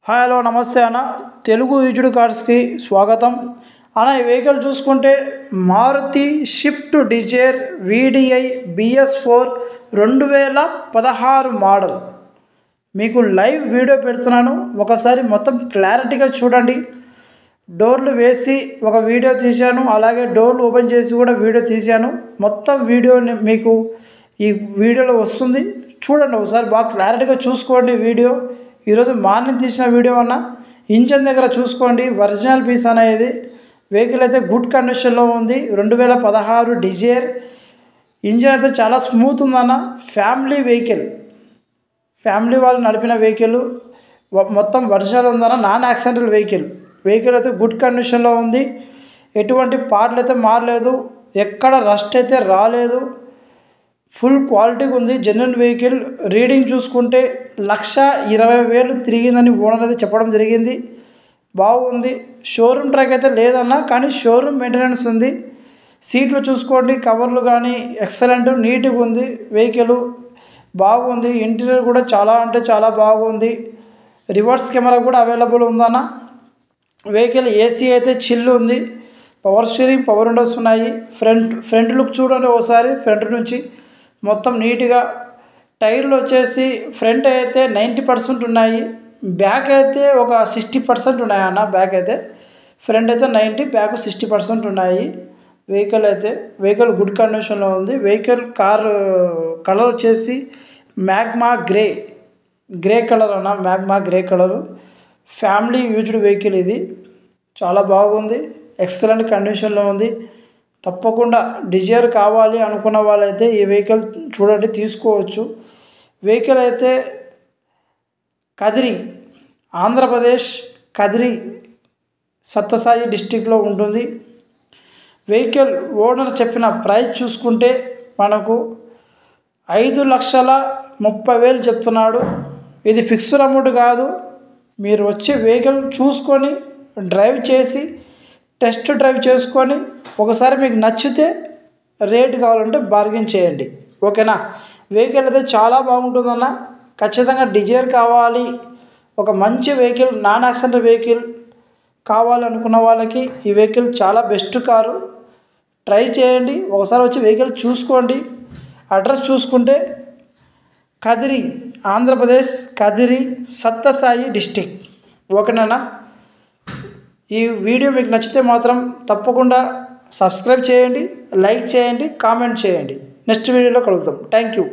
Hi hello నమస్తే అన్న. Telugu used కార్స్కి స్వాగతం అన్న. ఈ వెహికల్ చూసుకుంటే Maruti Swift Dzire VDI BS4 2016 model. మీకు లైవ్ వీడియో పెడుతున్నాను, ఒకసారి మొత్తం క్లారిటీగా చూడండి. డోర్లు వేసి ఒక వీడియో తీశాను, అలాగే డోర్లు ఓపెన్ చేసి కూడా వీడియో తీశాను. మొత్తం వీడియో మీకు ఈ వీడియోలో వస్తుంది, చూడండి. ఒకసారి బాగా క్లారిటీగా చూసుకోండి వీడియో. ఈరోజు మార్నింగ్ తీసిన వీడియో అన్న. ఇంజన్ దగ్గర చూసుకోండి, ఒరిజినల్ పీస్ అనేది. వెహికల్ అయితే గుడ్ కండిషన్లో ఉంది. 2016 డిజైర్. ఇంజన్ అయితే చాలా స్మూత్ ఉందన్న. ఫ్యామిలీ వెహికల్, ఫ్యామిలీ వాళ్ళు నడిపిన వెహికల్. మొత్తం ఒరిజినల్ ఉందన్న. Non accidental vehicle. వెహికల్ అయితే గుడ్ కండిషన్లో ఉంది. ఎటువంటి పార్ట్లు అయితే మారలేదు, ఎక్కడ రస్ట్ అయితే రాలేదు. ఫుల్ క్వాలిటీగా ఉంది, జెన్యున్ వెహికల్. రీడింగ్ చూసుకుంటే 1,20,000 తిరిగిందని ఓనర్ అయితే చెప్పడం జరిగింది. బాగుంది. షోరూమ్ ట్రాక్ అయితే లేదన్నా, కానీ షోరూమ్ మెయింటెనెన్స్ ఉంది. సీట్లు చూసుకోండి, కవర్లు కానీ ఎక్సలెంట్, నీట్గా ఉంది. వెహికల్ బాగుంది. ఇంటీరియర్ కూడా చాలా అంటే చాలా బాగుంది. రివర్స్ కెమెరా కూడా అవైలబుల్ ఉందన్న. వెహికల్ ఏసీ అయితే చిల్లు ఉంది. పవర్ స్టీరింగ్, పవర్ విండోస్ ఉన్నాయి. ఫ్రంట్ లుక్ చూడండి ఒకసారి. ఫ్రంట్ నుంచి మొత్తం నీట్గా. టైర్లు వచ్చేసి ఫ్రంట్ అయితే 90% ఉన్నాయి, బ్యాక్ అయితే ఒక 60% ఉన్నాయి అన్న. బ్యాక్ అయితే ఫ్రంట్ అయితే 90, బ్యాక్ 60% ఉన్నాయి. వెహికల్ గుడ్ కండిషన్లో ఉంది. వెహికల్ కలర్ వచ్చేసి మ్యాగ్మా గ్రే కలర్ అన్న. Magma grey colour. Family used vehicle ఇది. చాలా బాగుంది, ఎక్సలెంట్ కండిషన్లో ఉంది. తప్పకుండా డిజైర్ కావాలి అనుకున్న వాళ్ళైతే ఈ వెహికల్ చూడండి, తీసుకోవచ్చు. వెహికల్ అయితే కదిరి, ఆంధ్రప్రదేశ్ కదిరి సత్యసాయి డిస్టిక్లో ఉంటుంది. వెహికల్ ఓనర్ చెప్పిన ప్రైస్ చూసుకుంటే మనకు 5,30,000 చెప్తున్నాడు. ఇది ఫిక్స్డ్ అమౌంట్ కాదు. మీరు వచ్చి వెహికల్ చూసుకొని డ్రైవ్ చేసి టెస్ట్ డ్రైవ్ చేసుకొని ఒకసారి మీకు నచ్చితే రేట్ కావాలంటే బార్గెన్ చేయండి, ఓకేనా. వెహికల్ అయితే చాలా బాగుంటుందన్న. ఖచ్చితంగా డిజైర్ కావాలి, ఒక మంచి వెహికల్, నాన్ యాక్సిడెంట్ వెహికల్ కావాలనుకున్న వాళ్ళకి ఈ వెహికల్ చాలా బెస్ట్ కారు. ట్రై చేయండి, ఒకసారి వచ్చి వెహికల్ చూసుకోండి. అడ్రస్ చూసుకుంటే కదిరి, ఆంధ్రప్రదేశ్ కదిరి సత్యసాయి డిస్టిక్, ఓకేనా. ఈ వీడియో మీకు నచ్చితే మాత్రం తప్పకుండా సబ్స్క్రైబ్ చేయండి, లైక్ చేయండి, కామెంట్ చేయండి. నెక్స్ట్ వీడియోలో కలుద్దాం. Thank you.